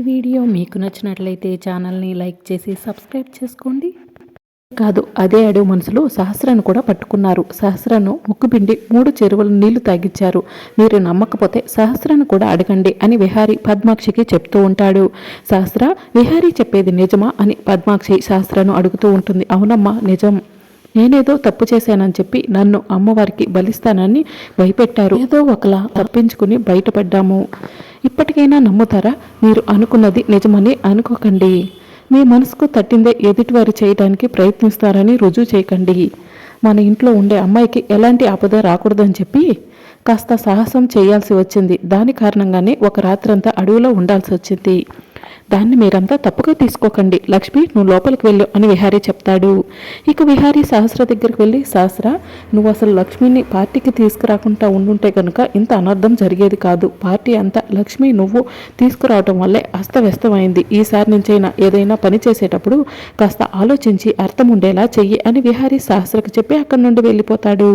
Video మీకు నచ్చినట్లయితే ఛానల్ని లైక్ చేసి సబ్స్క్రైబ్ చేసుకోండి. కాదు, అదే అడవి మనుషులు సహస్రాన్ని కూడా పట్టుకున్నారు. సహస్రాను ముక్కుపిండి 3 చెరువులు నీళ్లు తాగిచ్చారు. మీరు నమ్మకపోతే సహస్రాన్ని కూడా అడగండి అని విహారీ పద్మాక్షికి చెప్తూ ఉంటాడు. సహస్ర, విహారీ చెప్పేది నిజమా అని పద్మాక్షి సహస్రాను అడుగుతూ ఉంటుంది. అవునమ్మా, నిజం. నేనేదో తప్పు చేశానని చెప్పి నన్ను అమ్మవారికి బలిస్తానని భయపెట్టారు. ఏదో ఒకలా తప్పించుకుని బయటపడ్డాము. ఇప్పటికైనా నమ్ముతారా? మీరు అనుకున్నది నిజమని అనుకోకండి. మీ మనసుకు తట్టిందే ఎదుటివారు చేయడానికి ప్రయత్నిస్తారని రుజువు చేయకండి. మన ఇంట్లో ఉండే అమ్మాయికి ఎలాంటి ఆపద రాకూడదని చెప్పి కాస్త సాహసం చేయాల్సి వచ్చింది. దాని కారణంగానే ఒక రాత్రంతా అడవిలో ఉండాల్సి వచ్చింది. దాన్ని మీరంతా తప్పుగా తీసుకోకండి. లక్ష్మి, నువ్వు లోపలికి వెళ్ళు అని విహారీ చెప్తాడు. ఇక విహారీ సహస్ర దగ్గరికి వెళ్ళి, సహస్ర, నువ్వు అసలు లక్ష్మిని పార్టీకి తీసుకురాకుండా ఉండుంటే కనుక ఇంత అనర్థం జరిగేది కాదు. పార్టీ అంతా లక్ష్మి నువ్వు తీసుకురావటం వల్లే అస్తవ్యస్తమైంది. ఈసారి నుంచైనా ఏదైనా పని చేసేటప్పుడు కాస్త ఆలోచించి అర్థం ఉండేలా చెయ్యి అని విహారీ సహస్రకు చెప్పి అక్కడి నుండి వెళ్ళిపోతాడు.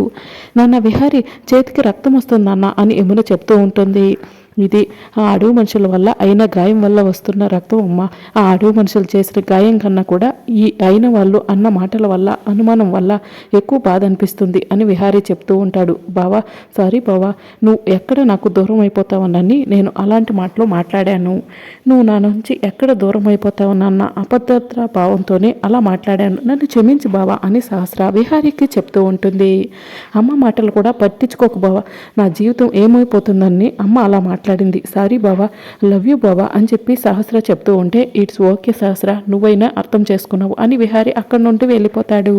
నాన్న, విహారీ చేతికి రక్తం వస్తుందన్న అని యమున చెప్తూ ఉంటుంది. ఇది ఆ అడవి మనుషుల వల్ల అయిన గాయం వల్ల వస్తున్న రక్తం అమ్మ. ఆ అడవి మనుషులు చేసిన గాయం కన్నా కూడా ఈ అయిన వాళ్ళు అన్న మాటల వల్ల, అనుమానం వల్ల ఎక్కువ బాధ అనిపిస్తుంది అని విహారీ చెప్తూ ఉంటాడు. బావా, సారీ బావా, నువ్వు ఎక్కడ నాకు దూరం అయిపోతావనని నేను అలాంటి మాటలు మాట్లాడాను. నువ్వు నా నుంచి ఎక్కడ దూరం అయిపోతావనన్న అభద్రతా భావంతోనే అలా మాట్లాడాను. నన్ను క్షమించి బావా అని సహస్ర విహారీకి చెప్తూ ఉంటుంది. అమ్మ మాటలు కూడా పట్టించుకోకు బావా, నా జీవితం ఏమైపోతుందని అమ్మ అలా మాట్లాడింది. సారీ బావా, లవ్ యూ బావా అని చెప్పి సహస్ర చెప్తూ ఉంటే, ఇట్స్ ఓకే సహస్ర, నువ్వైనా అర్థం చేసుకున్నావు అని విహారీ అక్కడి నుండి వెళ్ళిపోతాడు.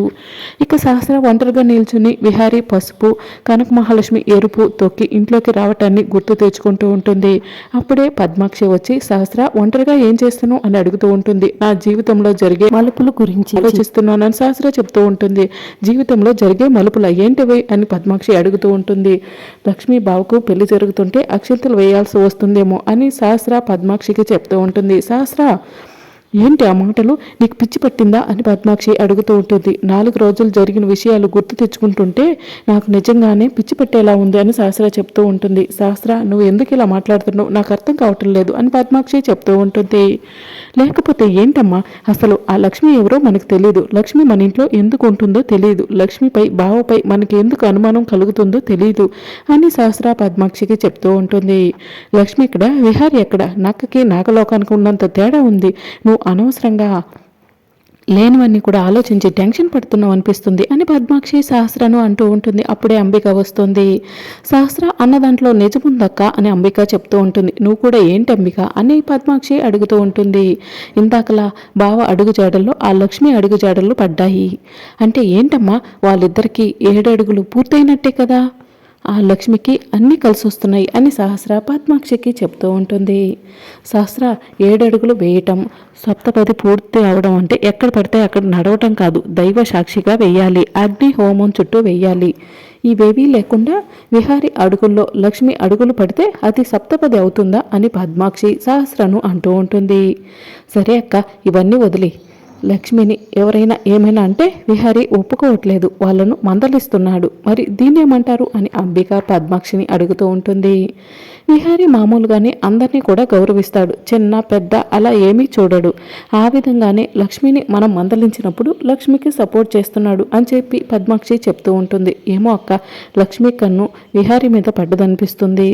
ఇక సహస్ర ఒంటరిగా నిల్చుని విహారీ పసుపు, కనక మహాలక్ష్మి ఎరుపు తొక్కి ఇంట్లోకి రావటాన్ని గుర్తు తెచ్చుకుంటూ ఉంటుంది. అప్పుడే పద్మాక్షి వచ్చి, సహస్ర, ఒంటరిగా ఏం చేస్తున్నావు అని అడుగుతూ ఉంటుంది. నా జీవితంలో జరిగే మలుపుల గురించి ఆలోచిస్తున్నానని సహస్ర చెప్తూ ఉంటుంది. జీవితంలో జరిగే మలుపులు ఏంటివి అని పద్మాక్షి అడుగుతూ ఉంటుంది. లక్ష్మీ బావకు పెళ్లి జరుగుతుంటే అక్షంతలు వేయాల్సి వస్తుందేమో అని సహస్ర పద్మాక్షికి చెప్తూ ఉంటుంది. సహస్ర, ఏంటి ఆ మాటలు? నీకు పిచ్చి పట్టిందా అని పద్మాక్షి అడుగుతూ ఉంటుంది. 4 రోజులు జరిగిన విషయాలు గుర్తు తెచ్చుకుంటుంటే నాకు నిజంగానే పిచ్చి పట్టేలా ఉంది అని సహస్ర చెప్తూ ఉంటుంది. సహస్ర, నువ్వు ఎందుకు ఇలా మాట్లాడుతున్నావు? నాకు అర్థం కావటం లేదు అని పద్మాక్షి చెప్తూ ఉంటుంది. లేకపోతే ఏంటమ్మా, అసలు ఆ లక్ష్మి ఎవరో మనకు తెలియదు. లక్ష్మి మన ఇంట్లో ఎందుకు ఉంటుందో తెలియదు. లక్ష్మిపై, బావపై మనకి ఎందుకు అనుమానం కలుగుతుందో తెలియదు అని సహస్ర పద్మాక్షికి చెప్తూ ఉంటుంది. లక్ష్మి ఇక్కడ, విహారీ ఎక్కడ? నక్కకి నాగలోకానికి ఉన్నంత తేడా ఉంది. నువ్వు అనవసరంగా లేనివన్నీ కూడా ఆలోచించి టెన్షన్ పడుతున్నావు అనిపిస్తుంది అని పద్మాక్షి సహస్రను అంటూ ఉంటుంది. అప్పుడే అంబిక వస్తుంది. సహస్ర అన్న దాంట్లో నిజముందక్క అని అంబిక చెప్తూ ఉంటుంది. నువ్వు కూడా ఏంటి అంబిక అని పద్మాక్షి అడుగుతూ ఉంటుంది. ఇందాకలా బావ అడుగుజాడల్లో ఆ లక్ష్మి అడుగుజాడల్లో పడ్డాయి అంటే ఏంటమ్మా, వాళ్ళిద్దరికీ 7 అడుగులు పూర్తయినట్టే కదా, ఆ లక్ష్మికి అన్నీ కలిసి వస్తున్నాయి అని సహస్ర పద్మాక్షికి చెప్తూ ఉంటుంది. సహస్ర 7 అడుగులు వేయటం, సప్తపది పూర్తి అవడం అంటే ఎక్కడ పడితే అక్కడ నడవటం కాదు, దైవ సాక్షిగా వెయ్యాలి, అగ్ని హోమం చుట్టూ వెయ్యాలి. ఇవేవీ లేకుండా విహారీ అడుగుల్లో లక్ష్మి అడుగులు పడితే అది సప్తపది అవుతుందా అని పద్మాక్షి సహస్రను అంటూ ఉంటుంది. సరే అక్క, ఇవన్నీ వదిలి లక్ష్మిని ఎవరైనా ఏమైనా అంటే విహారీ ఒప్పుకోవట్లేదు, వాళ్ళను మందలిస్తున్నాడు, మరి దీన్నేమంటారు అని అంబిక పద్మాక్షిని అడుగుతూ ఉంటుంది. విహారీ మామూలుగానే అందరినీ కూడా గౌరవిస్తాడు, చిన్న పెద్ద అలా ఏమీ చూడడు. ఆ విధంగానే లక్ష్మిని మనం మందలించినప్పుడు లక్ష్మికి సపోర్ట్ చేస్తున్నాడు అని చెప్పి పద్మాక్షి చెప్తూ ఉంటుంది. ఏమో అక్క, లక్ష్మి కన్ను విహారీ మీద పడ్డదనిపిస్తుంది.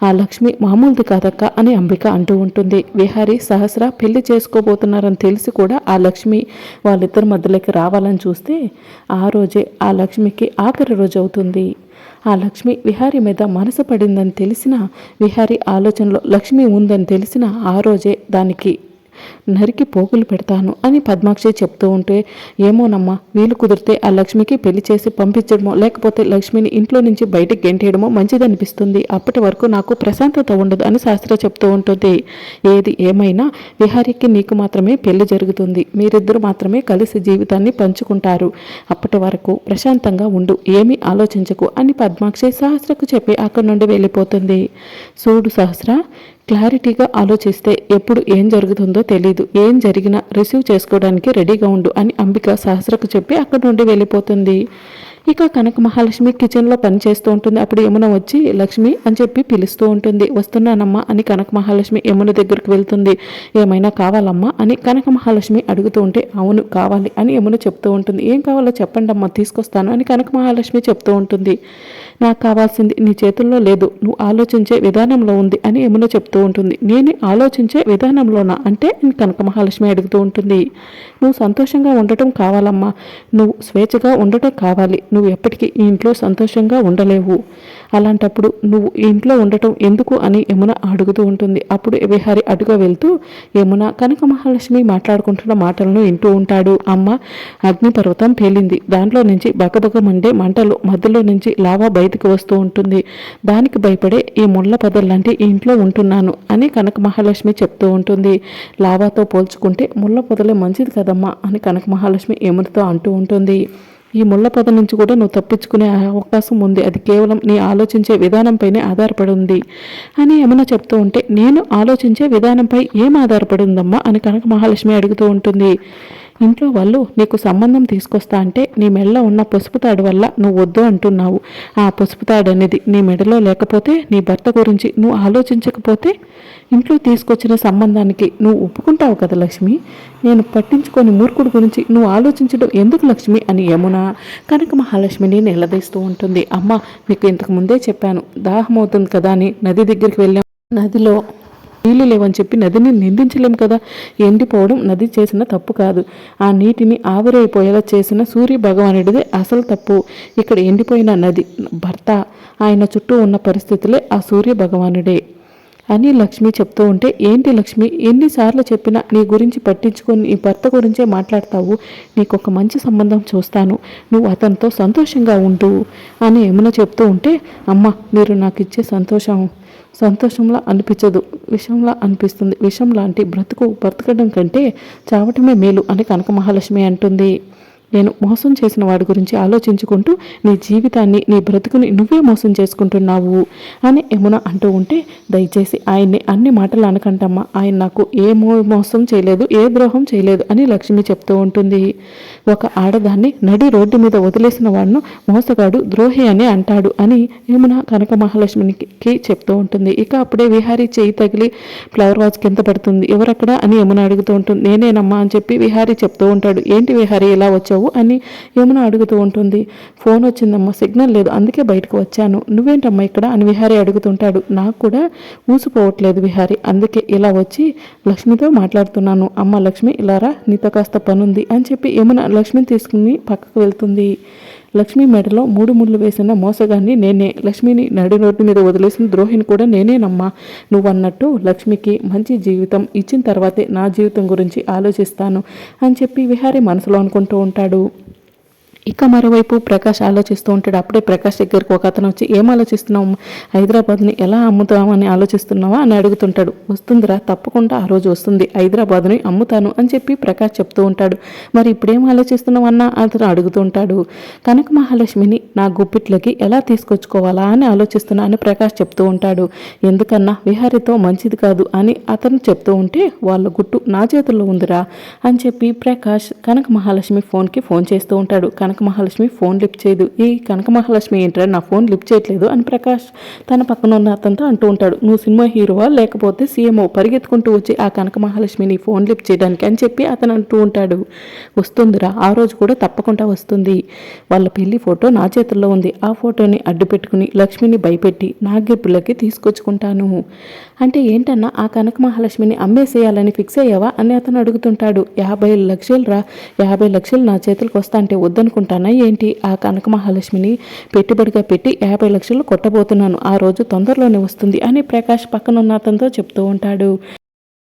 ఆ లక్ష్మి మామూలుది కాదక్క అని అంబిక అంటూ ఉంటుంది. విహారీ సహస్ర పెళ్లి చేసుకోబోతున్నారని తెలిసి కూడా ఆ లక్ష్మి వాళ్ళిద్దరి మధ్యలోకి రావాలని చూస్తే ఆ రోజే ఆ లక్ష్మికి ఆఖరి రోజు అవుతుంది. ఆ లక్ష్మి విహారీ మీద మనసు పడిందని తెలిసిన, విహారీ ఆలోచనలో లక్ష్మి ఉందని తెలిసిన ఆ రోజే దానికి నరికి పోగులు పెడతాను అని పద్మాక్షి చెప్తూ ఉంటే, ఏమోనమ్మా, వీలు కుదిరితే ఆ లక్ష్మికి పెళ్లి చేసి పంపించడమో లేకపోతే లక్ష్మిని ఇంట్లో నుంచి బయటికి గెంటేయడమో మంచిదనిపిస్తుంది. అప్పటి వరకు నాకు ప్రశాంతత ఉండదు అని శాస్త్ర చెప్తూ ఉంటుంది. ఏది ఏమైనా విహారీకి నీకు మాత్రమే పెళ్లి జరుగుతుంది. మీరిద్దరు మాత్రమే కలిసి జీవితాన్ని పంచుకుంటారు. అప్పటి వరకు ప్రశాంతంగా ఉండు, ఏమీ ఆలోచించకు అని పద్మాక్షి సహస్రకు చెప్పి అక్కడి నుండి వెళ్ళిపోతుంది. చూడు సహస్ర, క్లారిటీగా ఆలోచిస్తే ఎప్పుడు ఏం జరుగుతుందో తెలీదు, ఏం జరిగినా రిసీవ్ చేసుకోవడానికి రెడీగా ఉండు అని అంబిక సహస్రకు చెప్పి అక్కడి నుండి వెళ్ళిపోతుంది. ఇక కనక మహాలక్ష్మి కిచెన్లో పని చేస్తూ ఉంటుంది. అప్పుడు యమున వచ్చి లక్ష్మి అని చెప్పి పిలుస్తూ ఉంటుంది. వస్తున్నానమ్మా అని కనక మహాలక్ష్మి యమున దగ్గరికి వెళ్తుంది. ఏమైనా కావాలమ్మా అని కనక మహాలక్ష్మి అడుగుతూ ఉంటే అవును కావాలి అని యమున చెప్తూ ఉంటుంది. ఏం కావాలో చెప్పండి అమ్మా తీసుకొస్తాను అని కనక మహాలక్ష్మి చెప్తూ ఉంటుంది. నాకు కావాల్సింది నీ చేతుల్లో లేదు, నువ్వు ఆలోచించే విధానంలో ఉంది అని యమున చెప్తూ ఉంటుంది. నేను ఆలోచించే విధానంలోనా అంటే కనక మహాలక్ష్మి అడుగుతూ ఉంటుంది. నువ్వు సంతోషంగా ఉండటం కావాలమ్మా, నువ్వు స్వేచ్ఛగా ఉండటం కావాలి. నువ్వు ఎప్పటికీ ఈ ఇంట్లో సంతోషంగా ఉండలేవు. అలాంటప్పుడు నువ్వు ఈ ఇంట్లో ఉండటం ఎందుకు అని యమున అడుగుతూ ఉంటుంది. అప్పుడు విహారి అడుగా వెళ్తూ యమున కనక మహాలక్ష్మి మాట్లాడుకుంటున్న మాటలను వింటూ ఉంటాడు. అమ్మ, అగ్నిపర్వతం పేలింది, దాంట్లో నుంచి బకబక మండే మంటలు మధ్యలో నుంచి లావా బయటకు వస్తూ ఉంటుంది. దానికి భయపడే ఈ ముళ్ళ పొదల్లాంటి ఈ ఇంట్లో ఉంటున్నాను అని కనక మహాలక్ష్మి చెప్తూ ఉంటుంది. లావాతో పోల్చుకుంటే ముళ్ళ పొదలే మంచిది కదమ్మా అని కనక మహాలక్ష్మి యమునతో అంటూ ఉంటుంది. ఈ ముళ్ళ పొద నుంచి కూడా నువ్వు తప్పించుకునే అవకాశం ఉంది, అది కేవలం నీ ఆలోచించే విధానంపైనే ఆధారపడి ఉంది అని యమున చెప్తూ ఉంటే నేను ఆలోచించే విధానంపై ఏం ఆధారపడి ఉందమ్మా అని కనక మహాలక్ష్మి అడుగుతూ ఉంటుంది. ఇంట్లో వాళ్ళు నీకు సంబంధం తీసుకొస్తా అంటే నీ మెడలో ఉన్న పసుపు తాడు వల్ల నువ్వు వద్దు అంటున్నావు. ఆ పసుపు తాడు అనేది నీ మెడలో లేకపోతే, నీ భర్త గురించి నువ్వు ఆలోచించకపోతే ఇంట్లో తీసుకొచ్చిన సంబంధానికి నువ్వు ఒప్పుకుంటావు కదా లక్ష్మి. నేను పట్టించుకొని మూర్ఖుడి గురించి నువ్వు ఆలోచించడం ఎందుకు లక్ష్మి అని యమున కనక మహాలక్ష్మిని నిలదీస్తూ ఉంటుంది. అమ్మ, మీకు ఇంతకు ముందే చెప్పాను, దాహం అవుతుంది కదా అని నది దగ్గరికి వెళ్ళాం. నదిలో నీళ్ళు లేవని చెప్పి నదిని నిందించలేం కదా. ఎండిపోవడం నది చేసిన తప్పు కాదు, ఆ నీటిని ఆవిరైపోయేలా చేసిన సూర్య భగవానుడిదే అసలు తప్పు. ఇక్కడ ఎండిపోయిన నది భర్త, ఆయన చుట్టూ ఉన్న పరిస్థితులే ఆ సూర్య భగవానుడే అని లక్ష్మి చెప్తూ ఉంటే, ఏంటి లక్ష్మి, ఎన్నిసార్లు చెప్పినా నీ గురించి పట్టించుకొని నీ భర్త గురించే మాట్లాడతావు. నీకు ఒక మంచి సంబంధం చూస్తాను, నువ్వు అతనితో సంతోషంగా ఉండు అని యమున చెప్తూ ఉంటే, అమ్మ, మీరు నాకు ఇచ్చే సంతోషంలా అనిపించదు, విషంలా అనిపిస్తుంది. విషం లాంటి బ్రతకడం కంటే చావటమే మేలు అని కనక మహాలక్ష్మి అంటుంది. నేను మోసం చేసిన వాడి గురించి ఆలోచించుకుంటూ నీ జీవితాన్ని, నీ బ్రతుకుని నువ్వే మోసం చేసుకుంటున్నావు అని యమున అంటూ ఉంటే, దయచేసి ఆయన్ని అన్ని మాటలు అనకంటమ్మా, ఆయన నాకు ఏ మోసం చేయలేదు, ఏ ద్రోహం చేయలేదు అని లక్ష్మి చెప్తూ ఉంటుంది. ఒక ఆడదాన్ని నడి రోడ్డు మీద వదిలేసిన వాడును మోసగాడు, ద్రోహి అని అంటాడు అని యమున కనక మహాలక్ష్మికి చెప్తూ ఉంటుంది. ఇక అప్పుడే విహారీ చేయి తగిలి ఫ్లవర్ వాజ్ కింద పడుతుంది. ఎవరక్కడ అని యమున అడుగుతూ ఉంటుంది. నేనేనమ్మా అని చెప్పి విహారీ చెప్తూ ఉంటాడు. ఏంటి విహారీ ఇలా వచ్చావు అని యమున అడుగుతూ ఉంటుంది. ఫోన్ వచ్చిందమ్మా, సిగ్నల్ లేదు, అందుకే బయటకు వచ్చాను. నువ్వేంటమ్మా ఇక్కడ అని విహారీ అడుగుతుంటాడు. నాకు కూడా ఊసిపోవట్లేదు విహారీ, అందుకే ఇలా వచ్చి లక్ష్మితో మాట్లాడుతున్నాను. అమ్మ లక్ష్మి, ఇలారా, నీతో కాస్త పనుంది అని చెప్పి యమున లక్ష్మిని తీసుకుని పక్కకు వెళ్తుంది. లక్ష్మి మెడలో 3 ముళ్ళు వేసిన మోసగాన్ని నేనే, లక్ష్మిని నడి రోడ్డు మీద వదిలేసిన ద్రోహిని కూడా నేనేనమ్మా. నువ్వన్నట్టు లక్ష్మికి మంచి జీవితం ఇచ్చిన తర్వాతే నా జీవితం గురించి ఆలోచిస్తాను అని చెప్పి విహారీ మనసులో అనుకుంటూ ఉంటాడు. ఇక మరోవైపు ప్రకాష్ ఆలోచిస్తూ ఉంటాడు. అప్పుడే ప్రకాష్ దగ్గరకు ఒక అతను వచ్చి, ఏం ఆలోచిస్తున్నావు, హైదరాబాద్ని ఎలా అమ్ముతామని ఆలోచిస్తున్నావా అని అడుగుతుంటాడు. వస్తుందిరా, తప్పకుండా ఆ రోజు వస్తుంది, హైదరాబాద్ని అమ్ముతాను అని చెప్పి ప్రకాష్ చెప్తూ ఉంటాడు. మరి ఇప్పుడేం ఆలోచిస్తున్నావు అన్న అతను అడుగుతుంటాడు. కనక మహాలక్ష్మిని నా గుప్పిట్లోకి ఎలా తీసుకొచ్చుకోవాలా అని ఆలోచిస్తున్నా అని ప్రకాష్ చెప్తూ ఉంటాడు. ఎందుకన్నా విహారీతో మంచిది కాదు అని అతను చెప్తూ ఉంటే, వాళ్ళ గుట్టు నా చేతుల్లో ఉందిరా అని చెప్పి ప్రకాష్ కనక మహాలక్ష్మి ఫోన్ చేస్తూ ఉంటాడు. కనక మహాలక్ష్మి ఫోన్ లిఫ్ట్ చేయదు. ఈ కనక మహాలక్ష్మి ఏంట్రా నా ఫోన్ లిఫ్ట్ చేయట్లేదు అని ప్రకాష్ తన పక్కన ఉన్న అతనితో అంటూ ఉంటాడు. నువ్వు సినిమా హీరోవా లేకపోతే సీఎంఓ, పరిగెత్తుకుంటూ వచ్చి ఆ కనక మహాలక్ష్మిని ఫోన్ లిఫ్ట్ చేయడానికి అని చెప్పి అతను అంటూ ఉంటాడు. వస్తుందిరా, ఆ రోజు కూడా తప్పకుండా వస్తుంది. వాళ్ళ పెళ్లి ఫోటో నా చేతుల్లో ఉంది, ఆ ఫోటోని అడ్డు పెట్టుకుని లక్ష్మిని భయపెట్టి నా గిప్పులకి తీసుకొచ్చుకుంటాను అంటే ఏంటన్నా, ఆ కనక మహాలక్ష్మిని అమ్మేసేయాలని ఫిక్స్ అయ్యావా అని అతను అడుగుతుంటాడు. 50 లక్షలు రా, 50 లక్షలు నా చేతులకు వస్తా అంటే వద్దనుకుంటానా ఏంటి? ఆ కనక మహాలక్ష్మిని పెట్టుబడిగా పెట్టి 50 లక్షలు కొట్టబోతున్నాను, ఆ రోజు తొందరలోనే వస్తుంది అని ప్రకాష్ పక్కనున్న అతనితో చెప్తూ ఉంటాడు.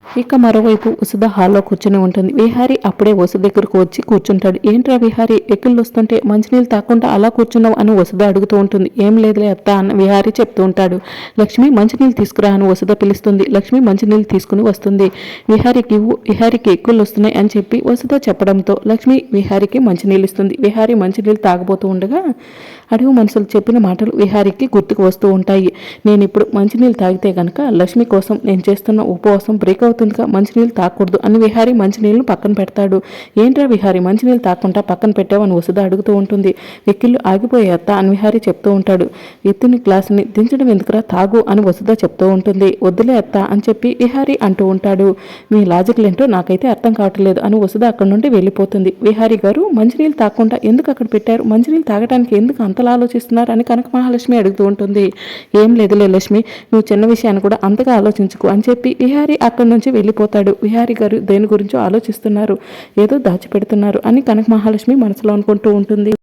ఇక మరోవైపు వసుధ హాల్లో కూర్చుని ఉంటుంది. విహారీ అప్పుడే వసు దగ్గరకు వచ్చి కూర్చుంటాడు. ఏంట్రా విహారీ, ఎక్కిళ్ళు వస్తుంటే మంచినీళ్ళు తాకుండా అలా కూర్చున్నావు అని వసుధ అడుగుతూ ఉంటుంది. ఏం లేదులే అత్త అని విహారీ చెప్తూ ఉంటాడు. లక్ష్మి మంచినీళ్ళు తీసుకురా అని వసుధ పిలుస్తుంది. లక్ష్మి మంచినీళ్ళు తీసుకుని వస్తుంది. విహారీకి ఎక్కిళ్ళు వస్తున్నాయి అని చెప్పి వసుధ చెప్పడంతో లక్ష్మి విహారీకి మంచినీళ్ళు ఇస్తుంది. విహారీ మంచినీళ్ళు తాగబోతూ ఉండగా అడుగు మనుషులు చెప్పిన మాటలు విహారీకి గుర్తుకు వస్తూ ఉంటాయి. నేను ఇప్పుడు మంచినీళ్ళు తాగితే గనక లక్ష్మి కోసం నేను చేస్తున్న ఉపవాసం బ్రేక్ అవుతుంది ఉందిగా మంచినీళ్ళు తాకూడదు అని విహారీ మంచినీళ్ళను పక్కన పెడతాడు. ఏంట్రా విహారీ మంచినీళ్ళు తాకుండా పక్కన పెట్టావని వసుధ అడుగుతూ ఉంటుంది. వెక్కిళ్ళు ఆగిపోయే అత్త అని విహారీ చెప్తూ ఉంటాడు. ఎత్తుని గ్లాసుని దించడం ఎందుకురా తాగు అని వసుధ చెప్తూ ఉంటుంది. వద్దులే అత్త అని చెప్పి విహారీ అంటూ ఉంటాడు. మీ లాజిక్లు ఏంటో నాకైతే అర్థం కావట్లేదు అని వసుధ అక్కడి నుండి వెళ్ళిపోతుంది. విహారీ గారు మంచినీళ్ళు తాగకుండా ఎందుకు అక్కడ పెట్టారు, మంచినీళ్ళు తాగడానికి ఎందుకు అంతలా ఆలోచిస్తున్నారు అని కనక మహాలక్ష్మి అడుగుతూ ఉంటుంది. ఏం లేదులే లక్ష్మి, నువ్వు చిన్న విషయాన్ని కూడా అంతగా ఆలోచించుకో అని చెప్పి విహారీ అక్కడి నుంచి వెళ్ళిపోతాడు. విహారీ గారు దేని గురించో ఆలోచిస్తున్నారు, ఏదో దాచిపెడుతున్నారు అని కనక మహాలక్ష్మి మనసులో అనుకుంటూ ఉంటుంది.